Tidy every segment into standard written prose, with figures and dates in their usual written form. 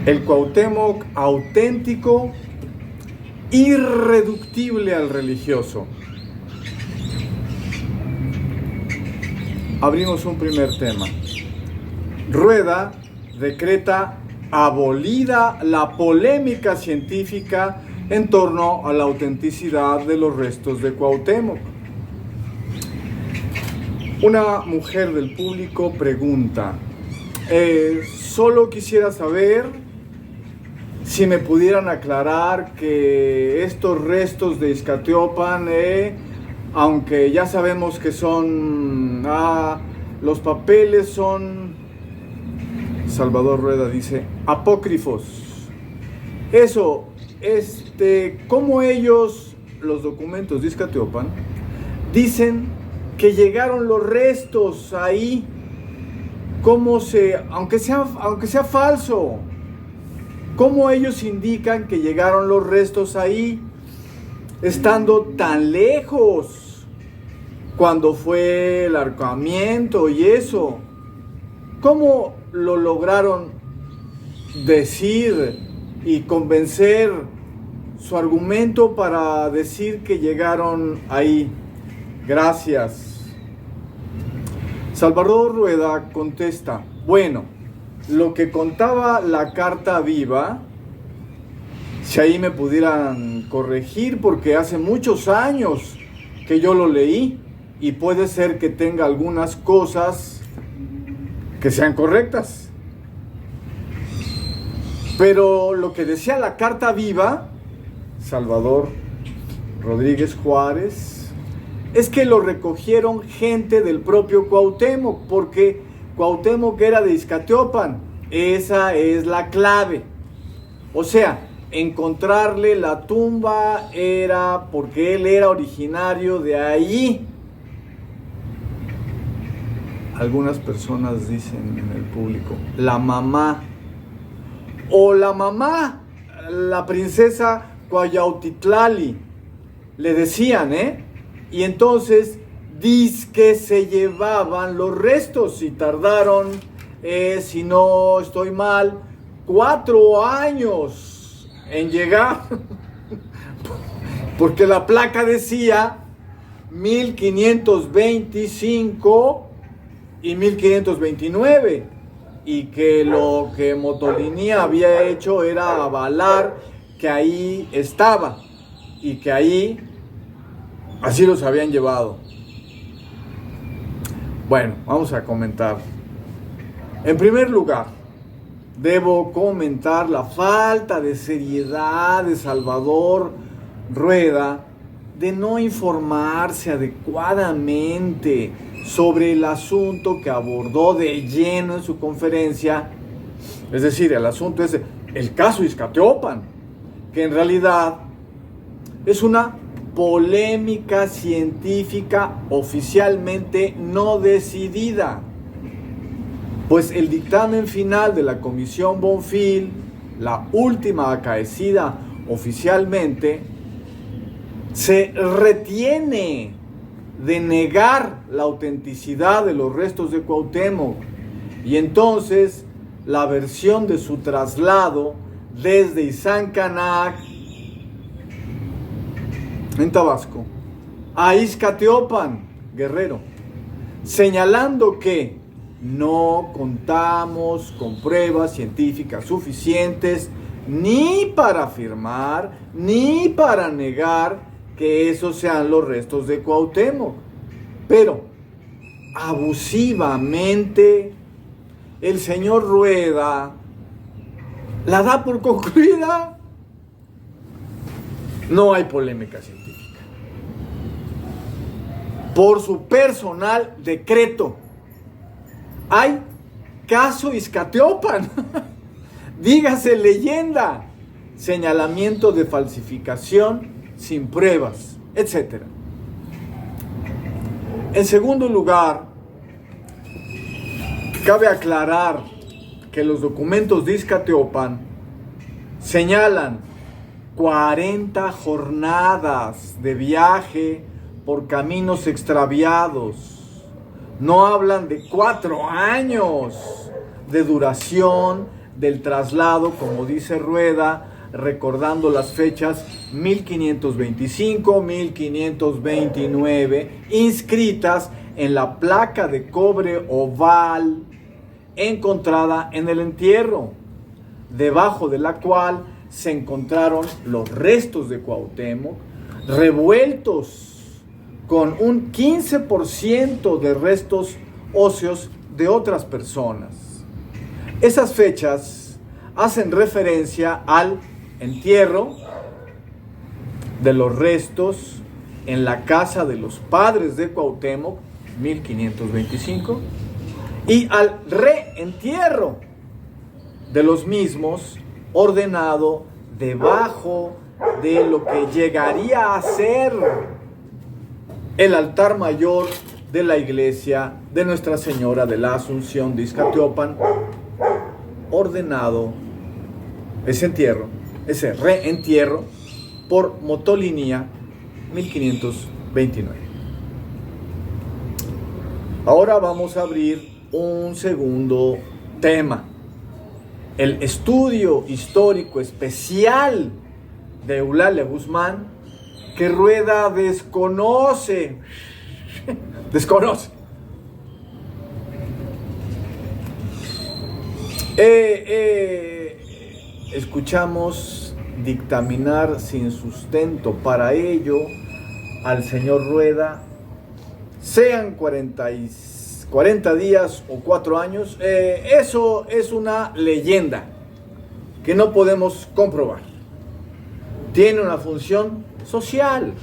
El Cuauhtémoc auténtico, irreductible al religioso. Abrimos un primer tema. Rueda decreta abolida la polémica científica en torno a la autenticidad de los restos de Cuauhtémoc. Una mujer del público pregunta: solo quisiera saber si me pudieran aclarar que estos restos de Izcatiopan, aunque ya sabemos que son, los papeles son, Salvador Rueda dice, apócrifos. Eso, como ellos, los documentos de Izcatiopan, dicen que llegaron los restos ahí, aunque sea falso, ¿cómo ellos indican que llegaron los restos ahí, estando tan lejos, cuando fue el ahorcamiento y eso? ¿Cómo lo lograron decir y convencer su argumento para decir que llegaron ahí? Gracias. Salvador Rueda contesta: bueno, lo que contaba la carta viva, si ahí me pudieran corregir, porque hace muchos años que yo lo leí y puede ser que tenga algunas cosas que sean correctas. Pero lo que decía la carta viva, Salvador Rodríguez Juárez, es que lo recogieron gente del propio Cuauhtémoc, porque Cuauhtémoc era de Izcatiopan. Esa es la clave. O sea, encontrarle la tumba era porque él era originario de ahí. Algunas personas dicen en el público, la mamá, o la princesa Cuayautitlali, le decían, y entonces dizque se llevaban los restos y tardaron, si no estoy mal, 4 años en llegar, porque la placa decía 1525 y 1529, y que lo que Motolini había hecho era avalar que ahí estaba y que ahí así los habían llevado. Bueno, vamos a comentar. En primer lugar, debo comentar la falta de seriedad de Salvador Rueda de no informarse adecuadamente sobre el asunto que abordó de lleno en su conferencia. Es decir, el asunto es el caso Izcatiopan, que en realidad es una polémica científica oficialmente no decidida, pues el dictamen final de la Comisión Bonfil, la última acaecida oficialmente, se retiene de negar la autenticidad de los restos de Cuauhtémoc, y entonces la versión de su traslado desde Izancanac, en Tabasco, a Izcatiopan, Guerrero, señalando que no contamos con pruebas científicas suficientes ni para afirmar ni para negar que esos sean los restos de Cuauhtémoc. Pero abusivamente el señor Rueda la da por concluida. No hay polémica científica. Por su personal decreto, hay caso Izcatiopan. Dígase leyenda, señalamiento de falsificación sin pruebas, etc. En segundo lugar, cabe aclarar que los documentos de Izcatiopan señalan 40 jornadas de viaje por caminos extraviados. No hablan de 4 años de duración del traslado, como dice Rueda, recordando las fechas 1525, 1529, inscritas en la placa de cobre oval encontrada en el entierro, debajo de la cual se encontraron los restos de Cuauhtémoc, revueltos con un 15% de restos óseos de otras personas. Esas fechas hacen referencia al entierro de los restos en la casa de los padres de Cuauhtémoc, 1525, y al reentierro de los mismos, ordenado debajo de lo que llegaría a ser el altar mayor de la iglesia de Nuestra Señora de la Asunción de Izcatiopan, ordenado ese reentierro por Motolinía, 1529. Ahora vamos a abrir un segundo tema, el estudio histórico especial de Eulalia Guzmán, que Rueda desconoce. Escuchamos dictaminar sin sustento para ello al señor Rueda, sean 40 días o 4 años, eso es una leyenda que no podemos comprobar. Tiene una función social,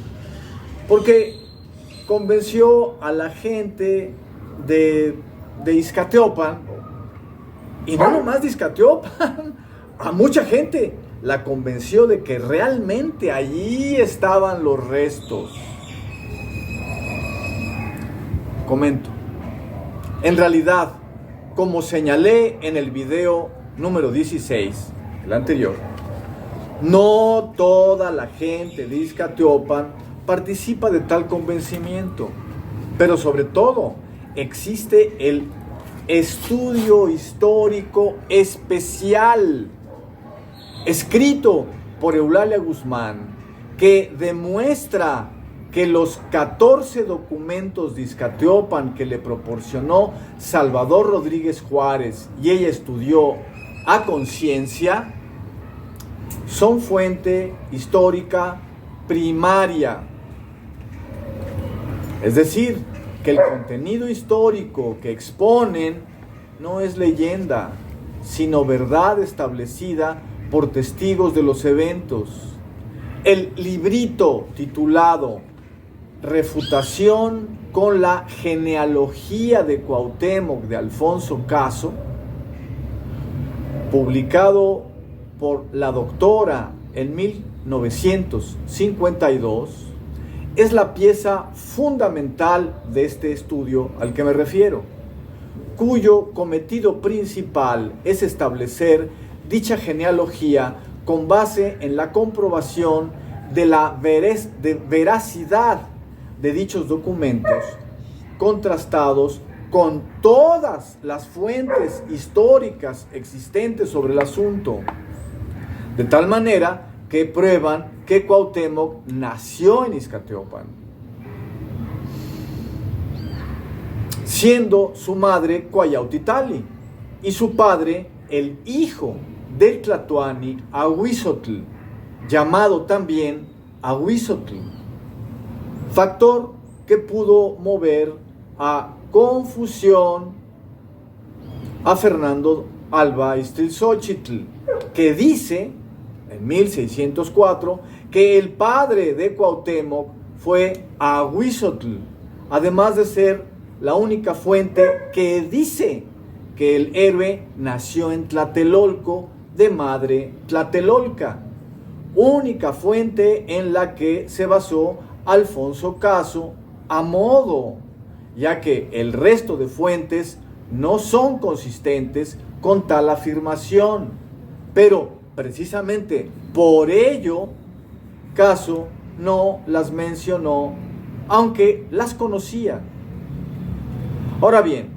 porque convenció a la gente de Izcatiopan, y no nomás de Izcatiopan, a mucha gente la convenció de que realmente allí estaban los restos. Comento. En realidad, como señalé en el video número 16, el anterior, no toda la gente de Izcatiopan participa de tal convencimiento, pero sobre todo existe el estudio histórico especial escrito por Eulalia Guzmán, que demuestra que los 14 documentos de Izcatiopan que le proporcionó Salvador Rodríguez Juárez y ella estudió a conciencia son fuente histórica primaria. Es decir, que el contenido histórico que exponen no es leyenda, sino verdad establecida por testigos de los eventos. El librito titulado Refutación con la genealogía de Cuauhtémoc de Alfonso Caso, publicado por la doctora en 1952, es la pieza fundamental de este estudio al que me refiero, cuyo cometido principal es establecer dicha genealogía con base en la comprobación de la veracidad de dichos documentos, contrastados con todas las fuentes históricas existentes sobre el asunto, de tal manera que prueban que Cuauhtémoc nació en Izcatiopan, siendo su madre Cuayautitali y su padre el hijo del tlatoani Ahuizotl, llamado también Ahuizotl, factor que pudo mover a confusión a Fernando Alba Iztlizochitl, que dice en 1604 que el padre de Cuauhtémoc fue Ahuizotl, además de ser la única fuente que dice que el héroe nació en Tlatelolco de madre tlatelolca, única fuente en la que se basó Alfonso Caso a modo, ya que el resto de fuentes no son consistentes con tal afirmación, pero precisamente por ello Caso no las mencionó, aunque las conocía. Ahora bien,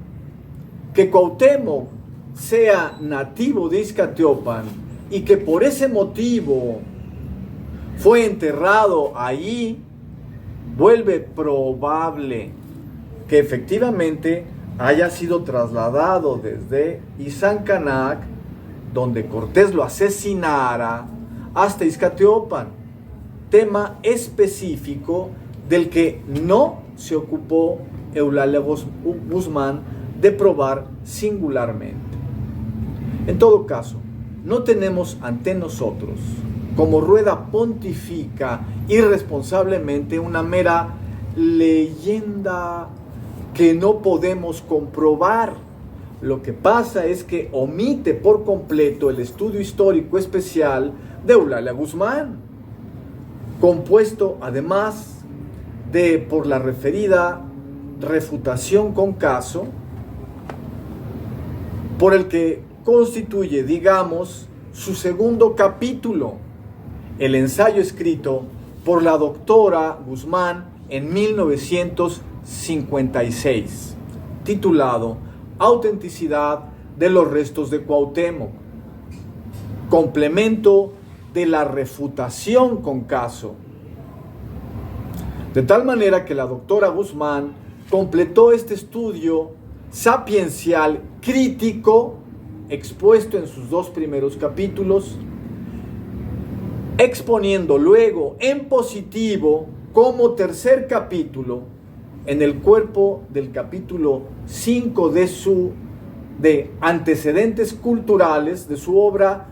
que Cuauhtémoc sea nativo de Ixcatiopan y que por ese motivo fue enterrado allí, vuelve probable que efectivamente haya sido trasladado desde Izancanac, donde Cortés lo asesinara, hasta Ixcatiopan, tema específico del que no se ocupó Eulalia Guzmán de probar singularmente. En todo caso, no tenemos ante nosotros, como Rueda pontifica irresponsablemente, una mera leyenda que no podemos comprobar. Lo que pasa es que omite por completo el estudio histórico especial de Eulalia Guzmán, compuesto además de por la referida refutación con caso, por el que constituye, digamos, su segundo capítulo, el ensayo escrito por la doctora Guzmán en 1956, titulado Autenticidad de los restos de Cuauhtémoc, complemento de la refutación con caso. De tal manera que la doctora Guzmán completó este estudio sapiencial crítico expuesto en sus dos primeros capítulos, exponiendo luego en positivo como tercer capítulo, en el cuerpo del capítulo 5 de Antecedentes Culturales, de su obra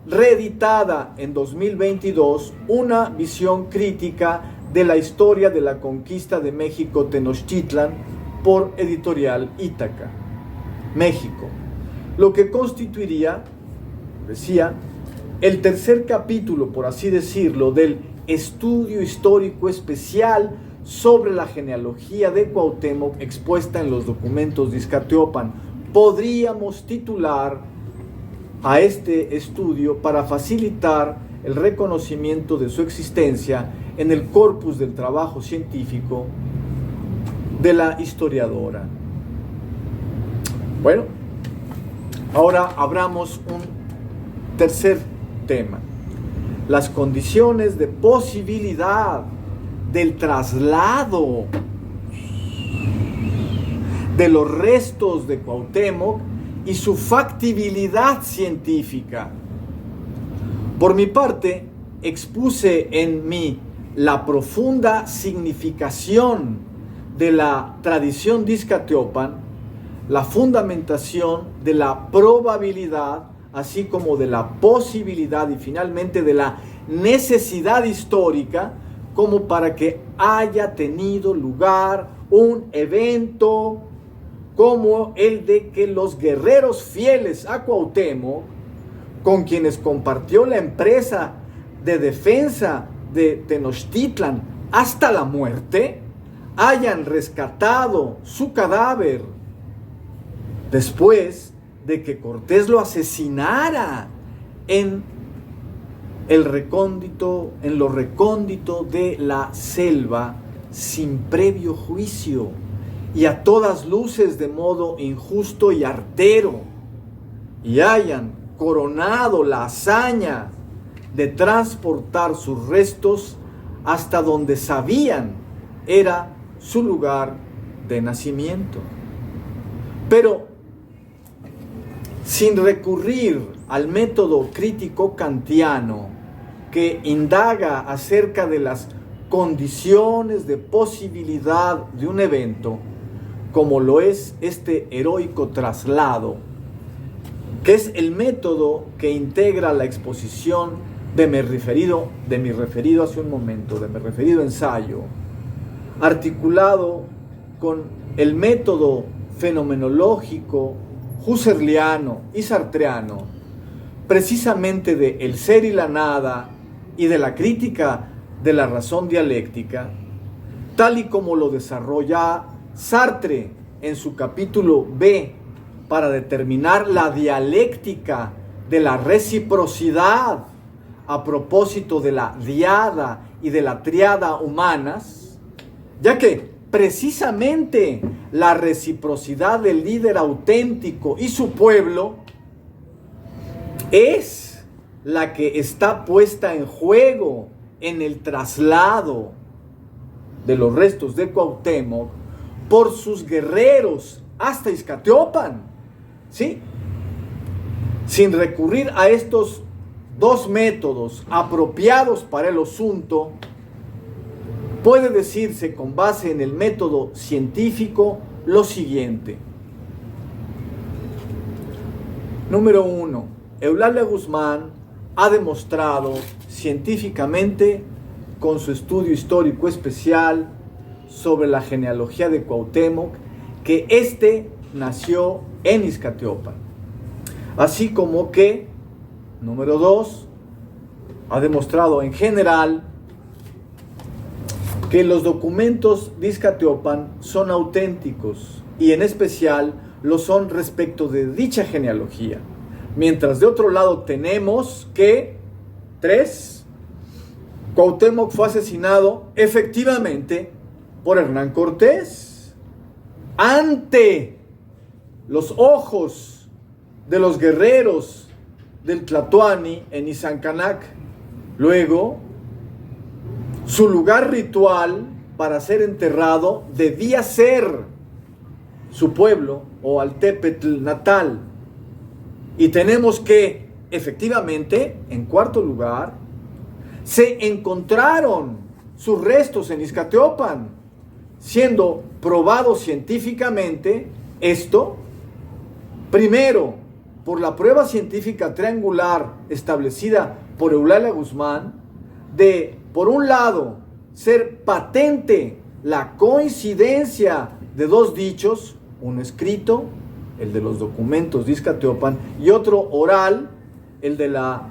reeditada en 2022, una visión crítica de la historia de la conquista de México Tenochtitlan, por Editorial Ítaca, México, lo que constituiría, decía, el tercer capítulo, por así decirlo, del estudio histórico especial sobre la genealogía de Cuauhtémoc expuesta en los documentos de Ixcatiopan. Podríamos titular a este estudio para facilitar el reconocimiento de su existencia en el corpus del trabajo científico de la historiadora. Bueno, ahora abramos un tercer tema: las condiciones de posibilidad del traslado de los restos de Cuauhtémoc y su factibilidad científica. Por mi parte, expuse en mí la profunda significación de la tradición de Ixcatiopan, la fundamentación de la probabilidad, así como de la posibilidad y finalmente de la necesidad histórica, como para que haya tenido lugar un evento como el de que los guerreros fieles a Cuauhtémoc, con quienes compartió la empresa de defensa de Tenochtitlan hasta la muerte, hayan rescatado su cadáver después de que Cortés lo asesinara en lo recóndito de la selva, sin previo juicio y a todas luces de modo injusto y artero, y hayan coronado la hazaña de transportar sus restos hasta donde sabían era su lugar de nacimiento. Pero sin recurrir al método crítico kantiano que indaga acerca de las condiciones de posibilidad de un evento, como lo es este heroico traslado, que es el método que integra la exposición de mi referido hace un momento, de mi referido ensayo, articulado con el método fenomenológico husserliano y sartreano, precisamente de el ser y la nada y de la crítica de la razón dialéctica, tal y como lo desarrolla Sartre en su capítulo B para determinar la dialéctica de la reciprocidad a propósito de la diada y de la triada humanas, ya que precisamente la reciprocidad del líder auténtico y su pueblo es la que está puesta en juego en el traslado de los restos de Cuauhtémoc por sus guerreros hasta Iztaccíhuatl, ¿sí? Sin recurrir a estos dos métodos apropiados para el asunto, puede decirse con base en el método científico lo siguiente. Número 1. Eulalia Guzmán ha demostrado científicamente, con su estudio histórico especial sobre la genealogía de Cuauhtémoc, que éste nació en Iztaccíhuatl. Así como que, número 2, ha demostrado en general que los documentos de Iztaccíhuatl son auténticos y en especial lo son respecto de dicha genealogía. Mientras de otro lado tenemos que 3. Cuauhtémoc fue asesinado efectivamente por Hernán Cortés ante los ojos de los guerreros del Tlatoani en Izancanac. Luego, su lugar ritual para ser enterrado debía ser su pueblo o Altepetl natal. Y tenemos que, efectivamente, en cuarto lugar, se encontraron sus restos en Iztaccíhuatl, siendo probado científicamente esto, primero, por la prueba científica triangular establecida por Eulalia Guzmán, de, por un lado, ser patente la coincidencia de dos dichos, uno escrito, el de los documentos de Iztaccíhuatl, y otro oral, el de la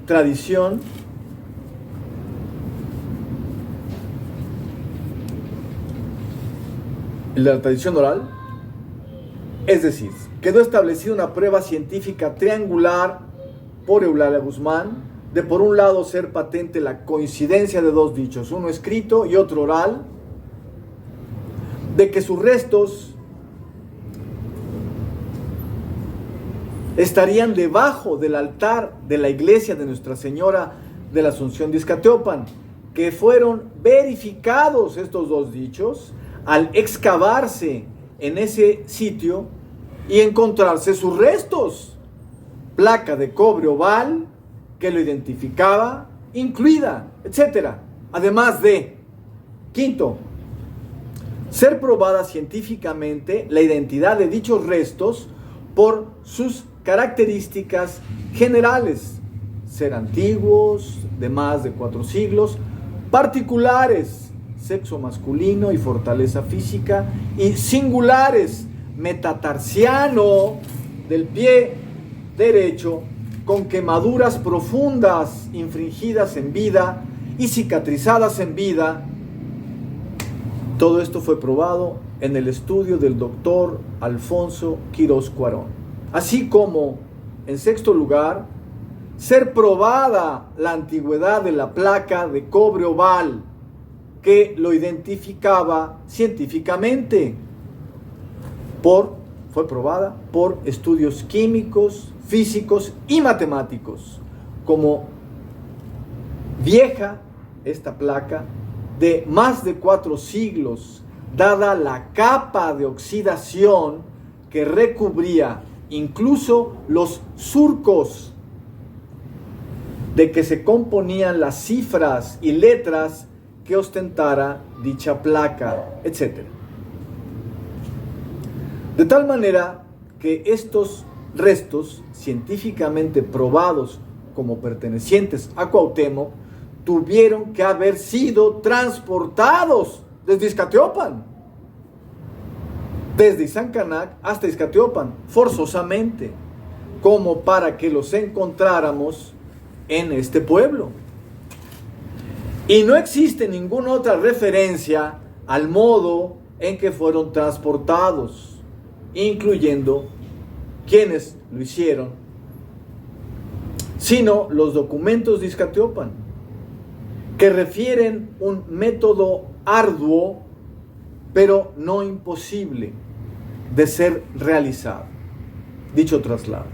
tradición oral. Es decir, quedó establecida una prueba científica triangular por Eulalia Guzmán, de por un lado ser patente la coincidencia de dos dichos, uno escrito y otro oral, de que sus restos estarían debajo del altar de la iglesia de Nuestra Señora de la Asunción de Iztaccíhuatl, que fueron verificados estos dos dichos al excavarse en ese sitio y encontrarse sus restos, placa de cobre oval que lo identificaba, incluida, etc. Además de, quinto, ser probada científicamente la identidad de dichos restos por sus características generales, ser antiguos, de más de 4 siglos, particulares, sexo masculino y fortaleza física, y singulares, metatarsiano del pie derecho, con quemaduras profundas infringidas en vida y cicatrizadas en vida. Todo esto fue probado en el estudio del doctor Alfonso Quirós Cuarón. Así como, en sexto lugar, ser probada la antigüedad de la placa de cobre oval que lo identificaba científicamente. Fue probada por estudios químicos, físicos y matemáticos. Como vieja esta placa de más de 4 siglos, dada la capa de oxidación que recubría incluso los surcos de que se componían las cifras y letras que ostentara dicha placa, etc. De tal manera que estos restos científicamente probados como pertenecientes a Cuauhtémoc tuvieron que haber sido transportados desde Iztaccíhuatl, desde Izancanac hasta Iztaccíhuatl, forzosamente, como para que los encontráramos en este pueblo. Y no existe ninguna otra referencia al modo en que fueron transportados, incluyendo quienes lo hicieron, sino los documentos de Iztaccíhuatl, que refieren un método arduo, pero no imposible de ser realizado, dicho traslado.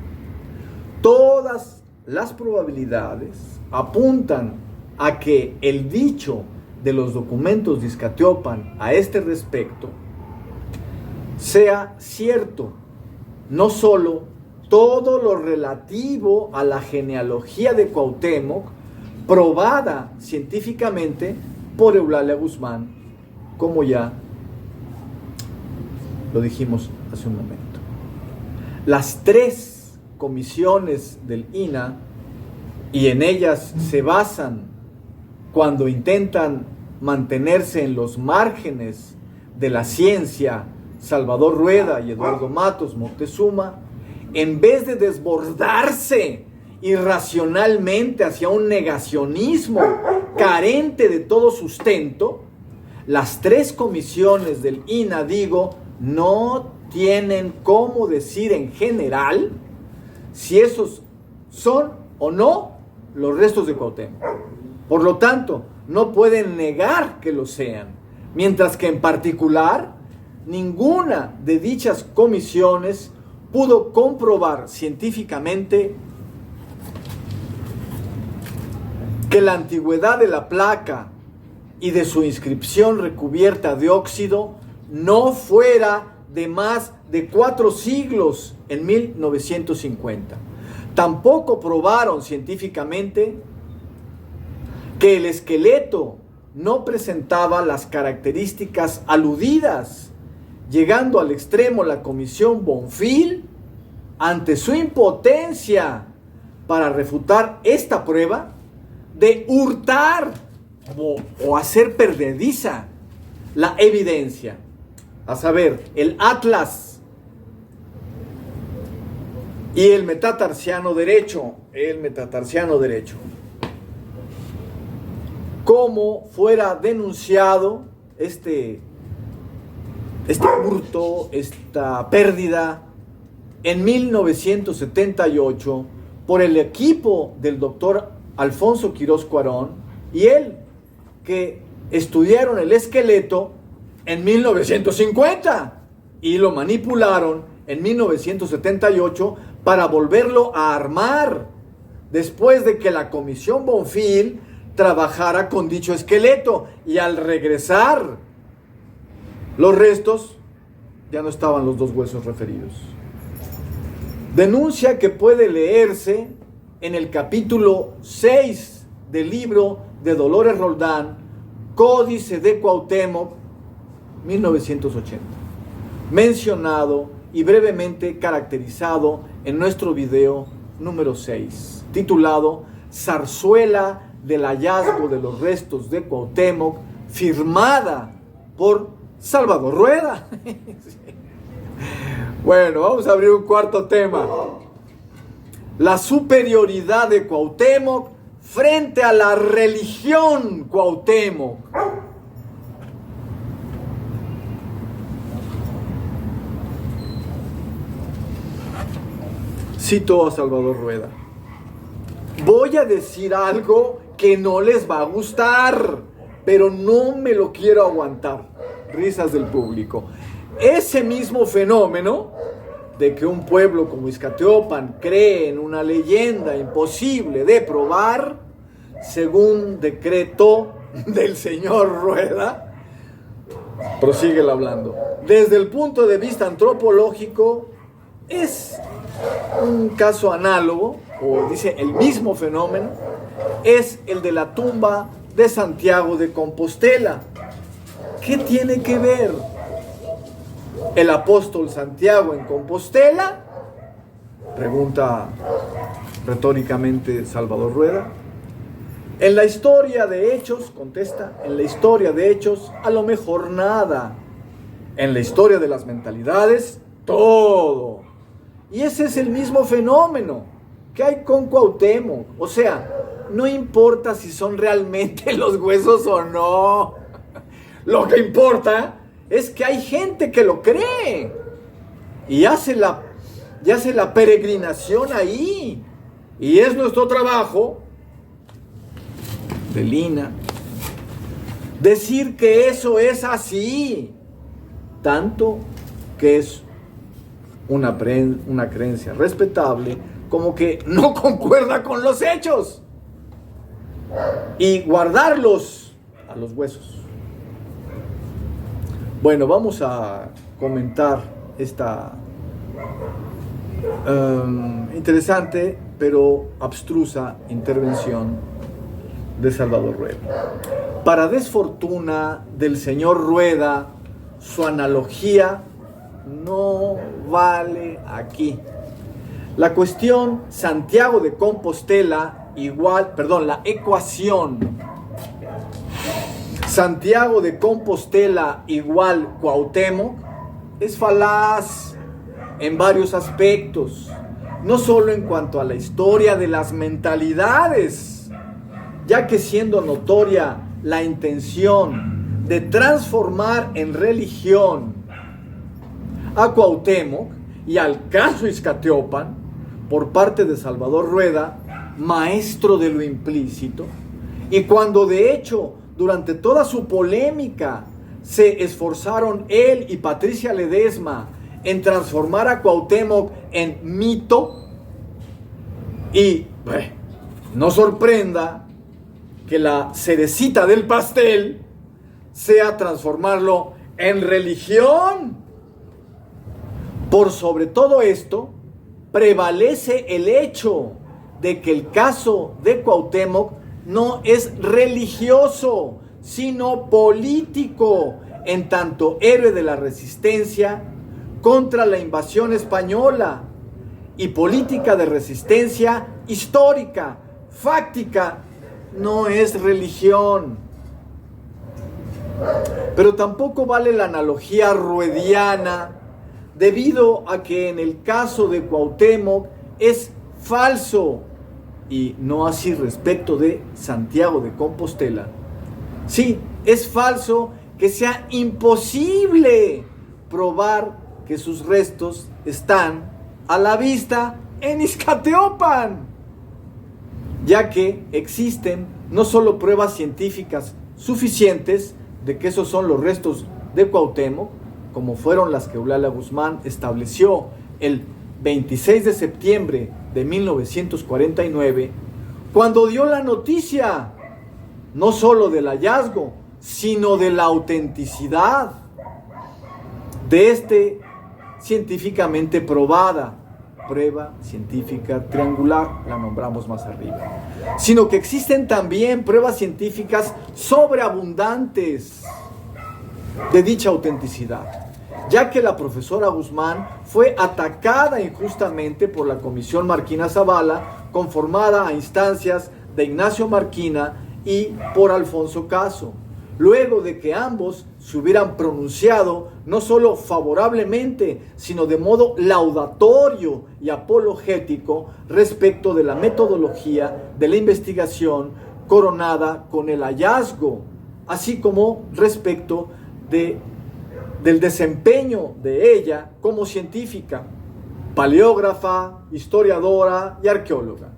Todas las probabilidades apuntan a que el dicho de los documentos de Izcatiopan a este respecto sea cierto. No solo todo lo relativo a la genealogía de Cuauhtémoc, probada científicamente por Eulalia Guzmán, como ya lo dijimos hace un momento. Las 3 comisiones del INAH, y en ellas se basan cuando intentan mantenerse en los márgenes de la ciencia, Salvador Rueda y Eduardo Matos Moctezuma, en vez de desbordarse irracionalmente hacia un negacionismo carente de todo sustento, las 3 comisiones del INAH, no tienen cómo decir en general si esos son o no los restos de Cuauhtémoc. Por lo tanto, no pueden negar que lo sean, mientras que en particular ninguna de dichas comisiones pudo comprobar científicamente que la antigüedad de la placa y de su inscripción recubierta de óxido no fuera de más de 4 siglos en 1950. Tampoco probaron científicamente que el esqueleto no presentaba las características aludidas, llegando al extremo la comisión Bonfil, ante su impotencia para refutar esta prueba, de hurtar o hacer perdediza la evidencia, a saber, el atlas y el metatarsiano derecho, como fuera denunciado este hurto, esta pérdida, en 1978 por el equipo del doctor Alfonso Quirós Cuarón y él, que estudiaron el esqueleto en 1950 y lo manipularon en 1978 para volverlo a armar, después de que la comisión Bonfil trabajara con dicho esqueleto, y al regresar los restos ya no estaban los 2 huesos referidos. Denuncia que puede leerse en el capítulo 6 del libro de Dolores Roldán, Códice de Cuauhtémoc, 1980, mencionado y brevemente caracterizado en nuestro video número 6, titulado Zarzuela del hallazgo de los restos de Cuauhtémoc, firmada por Salvador Rueda. Bueno, vamos a abrir un cuarto tema: la superioridad de Cuauhtémoc frente a la religión Cuauhtémoc. Cito a Salvador Rueda: voy a decir algo que no les va a gustar, pero no me lo quiero aguantar. Risas del público. Ese mismo fenómeno de que un pueblo como Izcatiopan cree en una leyenda imposible de probar, según decreto del señor Rueda, prosigue hablando, desde el punto de vista antropológico, es un caso análogo, o dice el mismo fenómeno, es el de la tumba de Santiago de Compostela. ¿Qué tiene que ver el apóstol Santiago en Compostela? Pregunta retóricamente Salvador Rueda. En la historia de Hechos, contesta, en la historia de Hechos, a lo mejor nada. En la historia de las mentalidades, todo. Y ese es el mismo fenómeno que hay con Cuauhtémoc. O sea, no importa si son realmente los huesos o no. Lo que importa es que hay gente que lo cree y hace la peregrinación ahí. Y es nuestro trabajo del INAH decir que eso es así, tanto que es una creencia respetable, como que no concuerda con los hechos y guardarlos a los huesos. Bueno, vamos a comentar esta interesante pero abstrusa intervención de Salvador Rueda. Para desfortuna del señor Rueda, su analogía no vale aquí. La cuestión Santiago de Compostela la ecuación Santiago de Compostela igual Cuauhtémoc es falaz en varios aspectos, no solo en cuanto a la historia de las mentalidades, ya que siendo notoria la intención de transformar en religión a Cuauhtémoc y al caso Ixcatiopan por parte de Salvador Rueda, maestro de lo implícito, y cuando de hecho durante toda su polémica se esforzaron él y Patricia Ledesma en transformar a Cuauhtémoc en mito, y no sorprenda que la cerecita del pastel sea transformarlo en religión. Por sobre todo esto, prevalece el hecho de que el caso de Cuauhtémoc no es religioso, sino político, en tanto héroe de la resistencia contra la invasión española y política de resistencia histórica, fáctica, no es religión. Pero tampoco vale la analogía ruediana, debido a que en el caso de Cuauhtémoc es falso, y no así respecto de Santiago de Compostela. Sí, es falso que sea imposible probar que sus restos están a la vista en Ixcatiopan, ya que existen no solo pruebas científicas suficientes de que esos son los restos de Cuauhtémoc, como fueron las que Eulalia Guzmán estableció el 26 de septiembre de 1949, cuando dio la noticia no solo del hallazgo, sino de la autenticidad de este científicamente probada prueba científica triangular, la nombramos más arriba, sino que existen también pruebas científicas sobreabundantes de dicha autenticidad, ya que la profesora Guzmán fue atacada injustamente por la Comisión Marquina Zavala, conformada a instancias de Ignacio Marquina y por Alfonso Caso, luego de que ambos se hubieran pronunciado no solo favorablemente, sino de modo laudatorio y apologético respecto de la metodología de la investigación coronada con el hallazgo, así como respecto del desempeño de ella como científica, paleógrafa, historiadora y arqueóloga.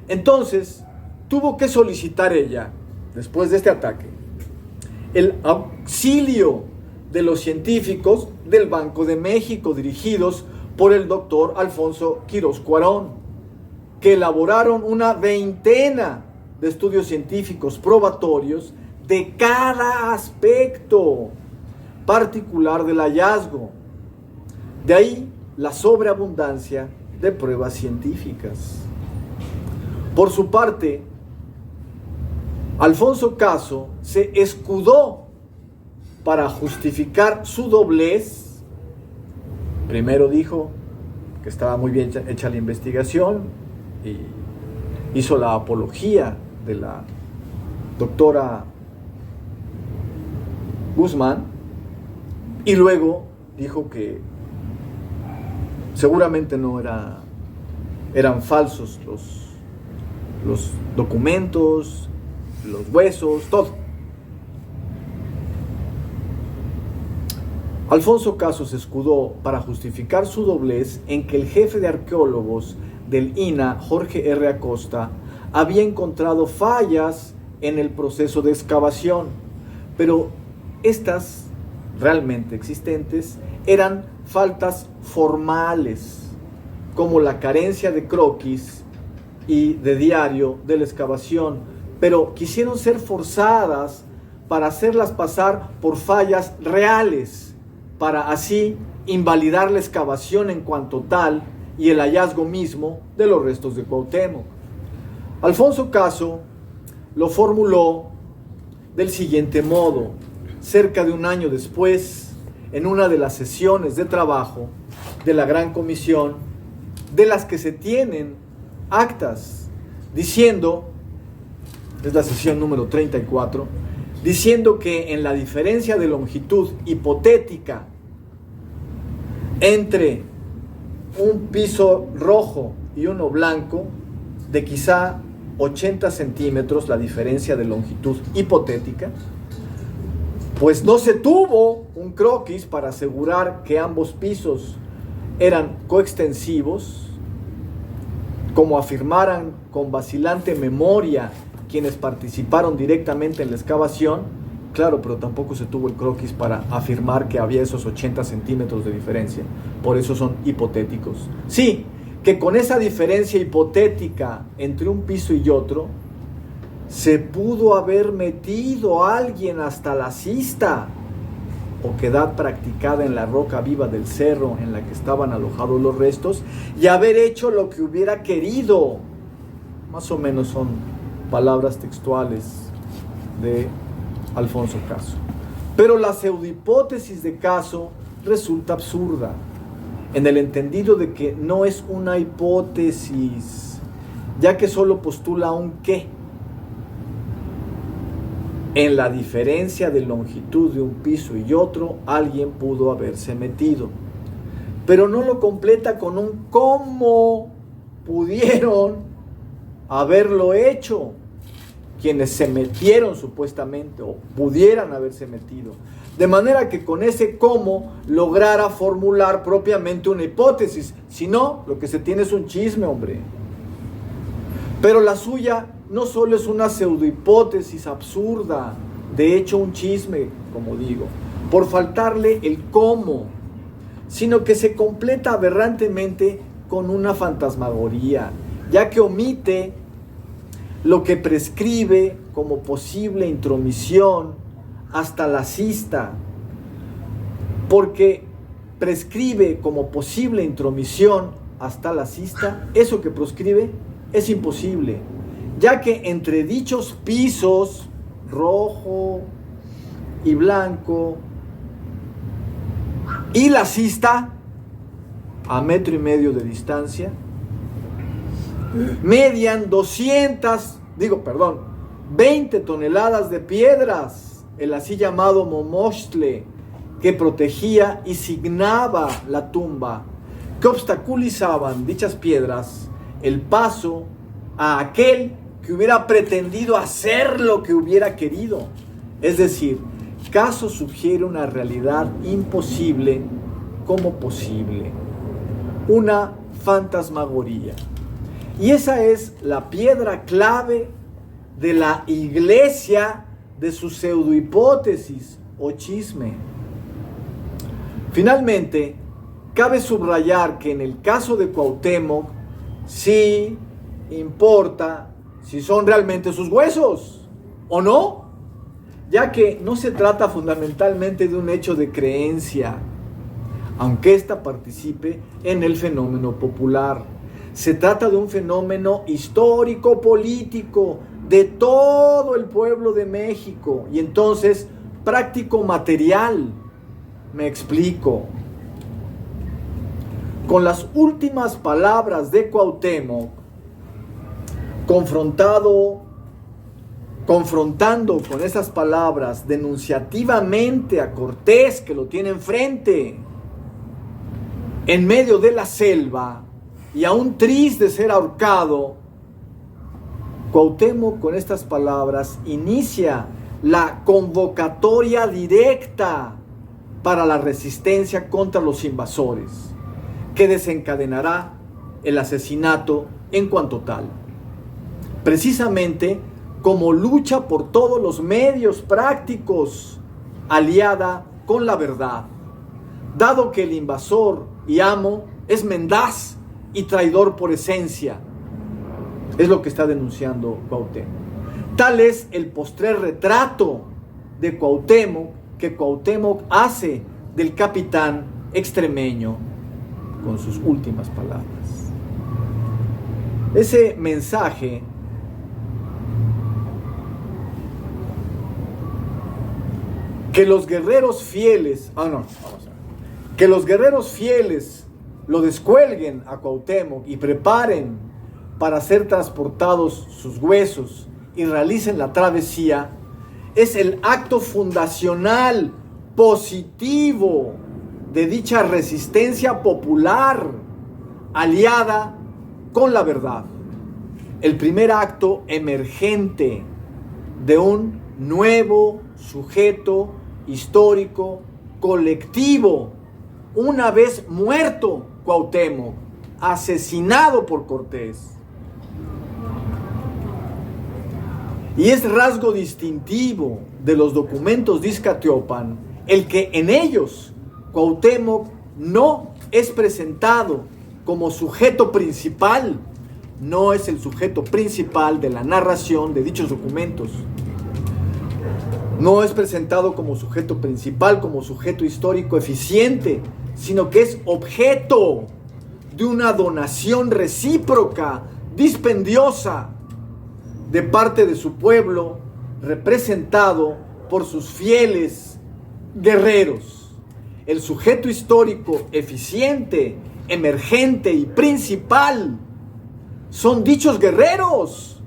Entonces, tuvo que solicitar ella, después de este ataque, el auxilio de los científicos del Banco de México, dirigidos por el doctor Alfonso Quirós Cuarón, que elaboraron una veintena de estudios científicos probatorios de cada aspecto particular del hallazgo. De ahí la sobreabundancia de pruebas científicas. Por su parte, Alfonso Caso se escudó para justificar su doblez. Primero dijo que estaba muy bien hecha la investigación y hizo la apología de la doctora Guzmán, y luego dijo que seguramente no eran falsos los documentos, los huesos, todo. Alfonso Caso se escudó para justificar su doblez en que el jefe de arqueólogos del INAH, Jorge R. Acosta, había encontrado fallas en el proceso de excavación, pero estas realmente existentes eran faltas formales, como la carencia de croquis y de diario de la excavación, pero quisieron ser forzadas para hacerlas pasar por fallas reales, para así invalidar la excavación en cuanto tal y el hallazgo mismo de los restos de Cuauhtémoc. Alfonso Caso lo formuló del siguiente modo: cerca de un año después, en una de las sesiones de trabajo de la Gran Comisión, de las que se tienen actas, diciendo, es la sesión número 34, diciendo que en la diferencia de longitud hipotética entre un piso rojo y uno blanco, de quizá 80 centímetros, la diferencia de longitud hipotética, pues no se tuvo un croquis para asegurar que ambos pisos eran coextensivos, como afirmaran con vacilante memoria quienes participaron directamente en la excavación. Claro, pero tampoco se tuvo el croquis para afirmar que había esos 80 centímetros de diferencia. Por eso son hipotéticos. Sí, que con esa diferencia hipotética entre un piso y otro, se pudo haber metido a alguien hasta la cista, oquedad practicada en la roca viva del cerro en la que estaban alojados los restos, y haber hecho lo que hubiera querido. Más o menos son palabras textuales de Alfonso Caso. Pero la pseudohipótesis de Caso resulta absurda, en el entendido de que no es una hipótesis, ya que solo postula un qué. En la diferencia de longitud de un piso y otro, alguien pudo haberse metido, pero no lo completa con un cómo pudieron haberlo hecho quienes se metieron supuestamente o pudieran haberse metido, de manera que con ese cómo lograra formular propiamente una hipótesis. Si no, lo que se tiene es un chisme, hombre. Pero la suya no solo es una pseudohipótesis absurda, de hecho un chisme, como digo, por faltarle el cómo, sino que se completa aberrantemente con una fantasmagoría, ya que omite lo que prescribe como posible intromisión hasta la cista, porque prescribe como posible intromisión hasta la cista, eso que proscribe es imposible, ya que entre dichos pisos, rojo y blanco, y la cista, a 1,5 metros de distancia, median 20 toneladas de piedras, el así llamado momoxtle, que protegía y signaba la tumba, que obstaculizaban dichas piedras el paso a aquel que hubiera pretendido hacer lo que hubiera querido. Es decir, Caso sugiere una realidad imposible como posible, una fantasmagoría. Y esa es la piedra clave de la iglesia de su pseudohipótesis o chisme. Finalmente, cabe subrayar que en el caso de Cuauhtémoc sí importa si son realmente sus huesos o no, ya que no se trata fundamentalmente de un hecho de creencia, aunque ésta participe en el fenómeno popular. Se trata de un fenómeno histórico-político de todo el pueblo de México y entonces práctico-material. Me explico. Con las últimas palabras de Cuauhtémoc, confrontando con esas palabras denunciativamente a Cortés, que lo tiene enfrente, en medio de la selva, y aún triste de ser ahorcado, Cuauhtémoc con estas palabras inicia la convocatoria directa para la resistencia contra los invasores, que desencadenará el asesinato en cuanto tal. Precisamente como lucha por todos los medios prácticos, aliada con la verdad, dado que el invasor y amo es mendaz y traidor por esencia. Es lo que está denunciando Cuauhtémoc. Tal es el postrer retrato de Cuauhtémoc que Cuauhtémoc hace del capitán extremeño con sus últimas palabras. Ese mensaje que los guerreros fieles, que los guerreros fieles lo descuelguen a Cuauhtémoc y preparen para ser transportados sus huesos y realicen la travesía, es el acto fundacional positivo de dicha resistencia popular aliada con la verdad. El primer acto emergente de un nuevo sujeto histórico colectivo, una vez muerto Cuauhtémoc, asesinado por Cortés. Y es rasgo distintivo de los documentos de Izcatiopan el que en ellos Cuauhtémoc no es presentado como sujeto principal, no es el sujeto principal de la narración de dichos documentos. No es presentado como sujeto principal, como sujeto histórico eficiente, sino que es objeto de una donación recíproca, dispendiosa, de parte de su pueblo, representado por sus fieles guerreros. El sujeto histórico eficiente, emergente y principal son dichos guerreros,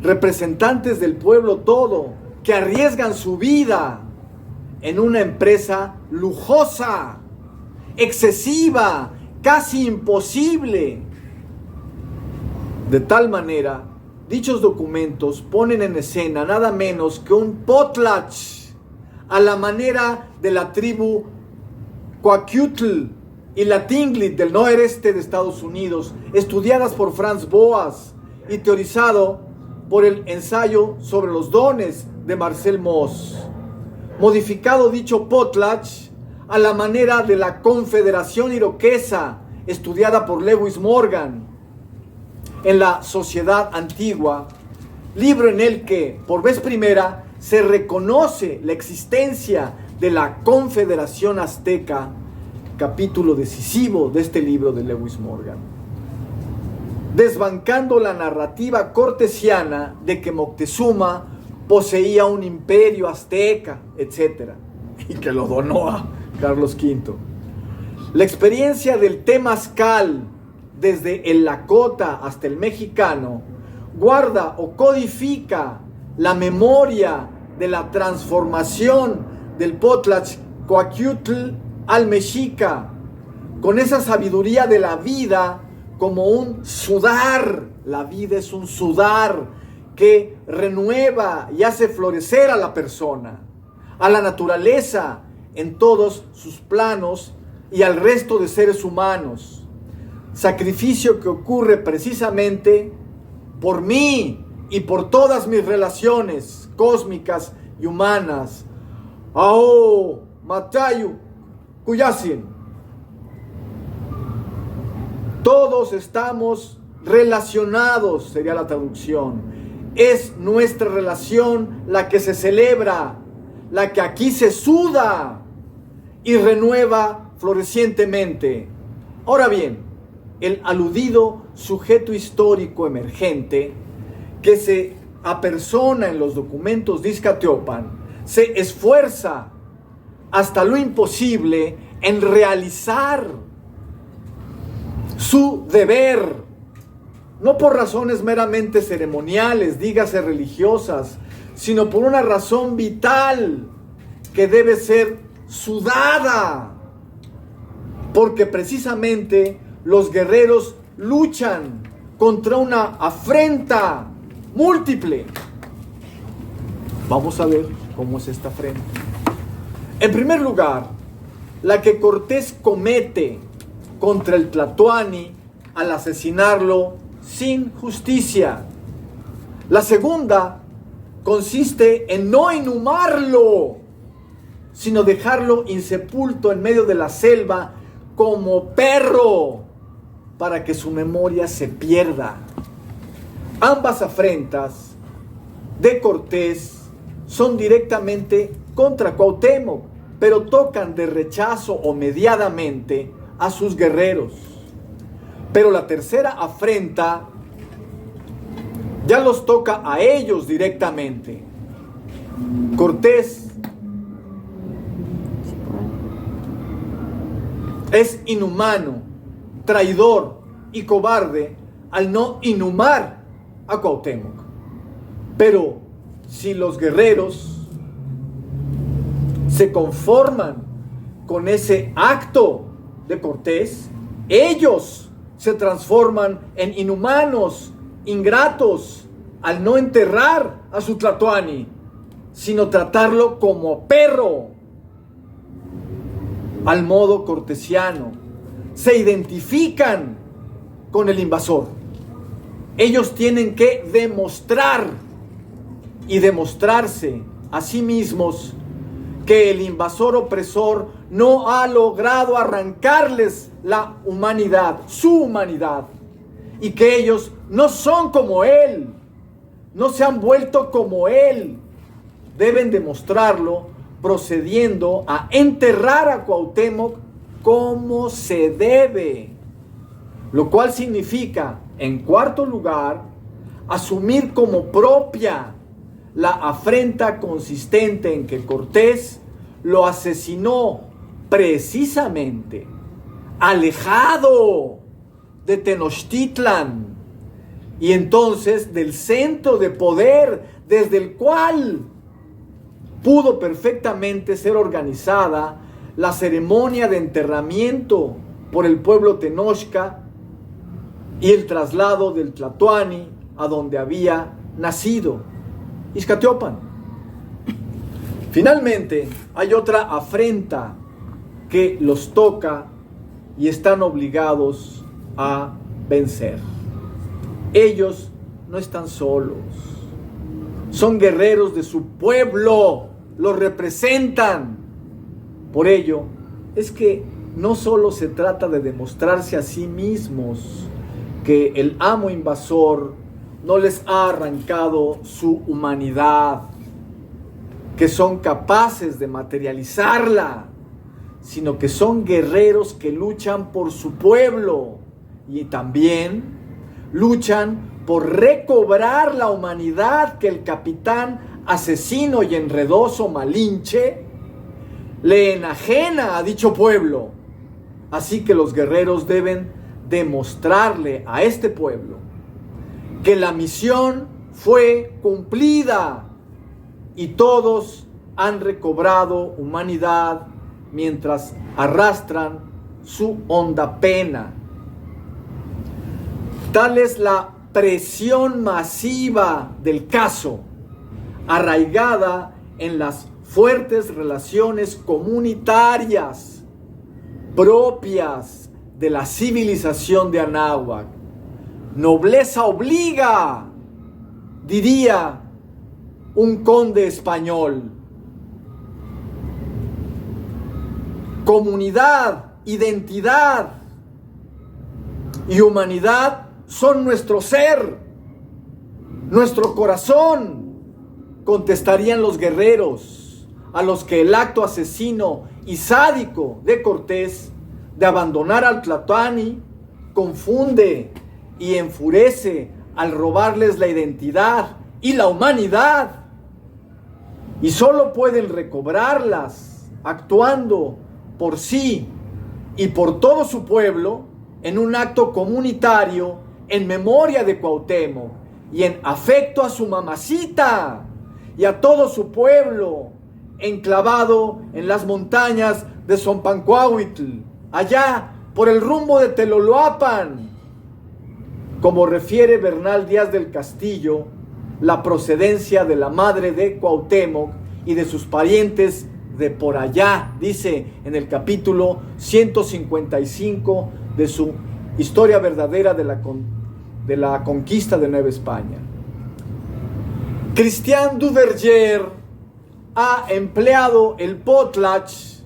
representantes del pueblo todo, que arriesgan su vida en una empresa lujosa, excesiva, casi imposible. De tal manera, dichos documentos ponen en escena nada menos que un potlatch a la manera de la tribu Coahuiltl y la Tlingit del noreste de Estados Unidos, estudiadas por Franz Boas y teorizado por el ensayo sobre los dones de Marcel Mauss. Modificado dicho potlatch a la manera de la Confederación Iroquesa, estudiada por Lewis Morgan en la Sociedad Antigua, libro en el que, por vez primera, se reconoce la existencia de la Confederación Azteca, capítulo decisivo de este libro de Lewis Morgan, desbancando la narrativa cortesiana de que Moctezuma poseía un imperio azteca, etc., y que lo donó a Carlos V. La experiencia del temazcal, desde el Lakota hasta el mexicano, guarda o codifica la memoria de la transformación del potlatch Coahuiltl al mexica, con esa sabiduría de la vida como un sudar. La vida es un sudar que renueva y hace florecer a la persona, a la naturaleza en todos sus planos y al resto de seres humanos. Sacrificio que ocurre precisamente por mí y por todas mis relaciones cósmicas y humanas. Ao Matayu Kuyasin. Todos estamos relacionados, sería la traducción. Es nuestra relación la que se celebra, la que aquí se suda y renueva florecientemente. Ahora bien, el aludido sujeto histórico emergente que se apersona en los documentos de Izcatiopan se esfuerza hasta lo imposible en realizar su deber, no por razones meramente ceremoniales, dígase religiosas, sino por una razón vital que debe ser sudada, porque precisamente los guerreros luchan contra una afrenta múltiple. Vamos a ver cómo es esta afrenta. En primer lugar, la que Cortés comete contra el Tlatoani al asesinarlo sin justicia. La segunda consiste en no inhumarlo, sino dejarlo insepulto en medio de la selva como perro, para que su memoria se pierda. Ambas afrentas de Cortés son directamente contra Cuauhtémoc, pero tocan de rechazo o mediadamente a sus guerreros. Pero la tercera afrenta ya los toca a ellos directamente. Cortés es inhumano, traidor y cobarde al no inhumar a Cuauhtémoc. Pero si los guerreros se conforman con ese acto de Cortés, ellos se transforman en inhumanos, ingratos, al no enterrar a su Tlatoani, sino tratarlo como perro, al modo cortesiano. Se identifican con el invasor. Ellos tienen que demostrar y demostrarse a sí mismos que el invasor opresor no ha logrado arrancarles la humanidad, su humanidad, y que ellos no son como él, no se han vuelto como él. Deben demostrarlo procediendo a enterrar a Cuauhtémoc como se debe, lo cual significa, en cuarto lugar, asumir como propia la afrenta consistente en que Cortés lo asesinó precisamente alejado de Tenochtitlan y entonces del centro de poder desde el cual pudo perfectamente ser organizada la ceremonia de enterramiento por el pueblo Tenochca y el traslado del Tlatoani a donde había nacido, Ixcatiopan. Finalmente, hay otra afrenta que los toca y están obligados a vencer. Ellos no están solos, son guerreros de su pueblo, los representan. Por ello, es que no solo se trata de demostrarse a sí mismos que el amo invasor no les ha arrancado su humanidad, que son capaces de materializarla, sino que son guerreros que luchan por su pueblo y también luchan por recobrar la humanidad que el capitán asesino y enredoso Malinche le enajena a dicho pueblo. Así que los guerreros deben demostrarle a este pueblo que la misión fue cumplida y todos han recobrado humanidad mientras arrastran su honda pena. Tal es la presión masiva del caso, arraigada en las fuertes relaciones comunitarias propias de la civilización de Anáhuac. Nobleza obliga, diría un conde español. Comunidad, identidad y humanidad son nuestro ser, nuestro corazón, contestarían los guerreros, a los que el acto asesino y sádico de Cortés de abandonar al Tlatoani confunde y enfurece al robarles la identidad y la humanidad, y solo pueden recobrarlas actuando por sí y por todo su pueblo en un acto comunitario en memoria de Cuauhtémoc y en afecto a su mamacita y a todo su pueblo enclavado en las montañas de Zompancuahuitl, allá por el rumbo de Teloloapan. Como refiere Bernal Díaz del Castillo, la procedencia de la madre de Cuauhtémoc y de sus parientes de por allá, dice en el capítulo 155 de su Historia verdadera de la conquista de Nueva España. Christian Duverger ha empleado el potlatch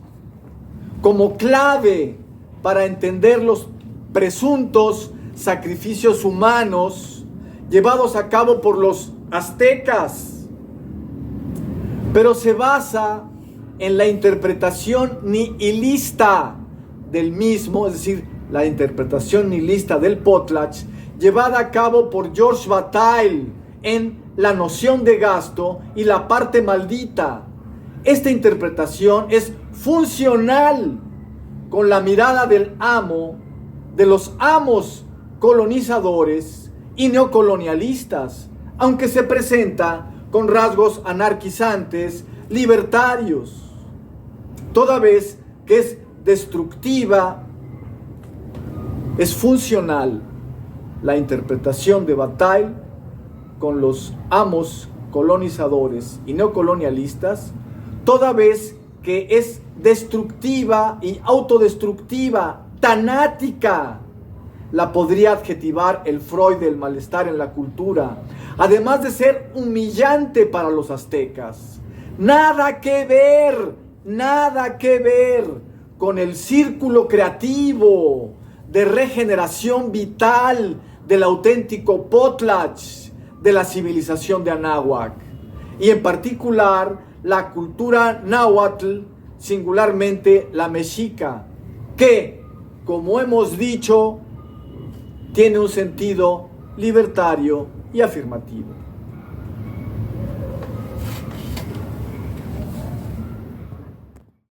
como clave para entender los presuntos sacrificios humanos llevados a cabo por los aztecas, pero se basa en la interpretación nihilista del mismo, es decir, la interpretación nihilista del potlatch, llevada a cabo por George Bataille en La noción de gasto y la parte maldita. Esta interpretación es funcional con la mirada del amo, de los amos colonizadores y neocolonialistas, aunque se presenta con rasgos anarquizantes, libertarios, toda vez que es destructiva, es funcional la interpretación de Bataille con los amos colonizadores y neocolonialistas, toda vez que es destructiva y autodestructiva, tanática. La podría adjetivar el Freud del malestar en la cultura, además de ser humillante para los aztecas. Nada que ver con el círculo creativo de regeneración vital del auténtico potlatch de la civilización de Anáhuac, y en particular la cultura náhuatl, singularmente la mexica, que, como hemos dicho, tiene un sentido libertario y afirmativo.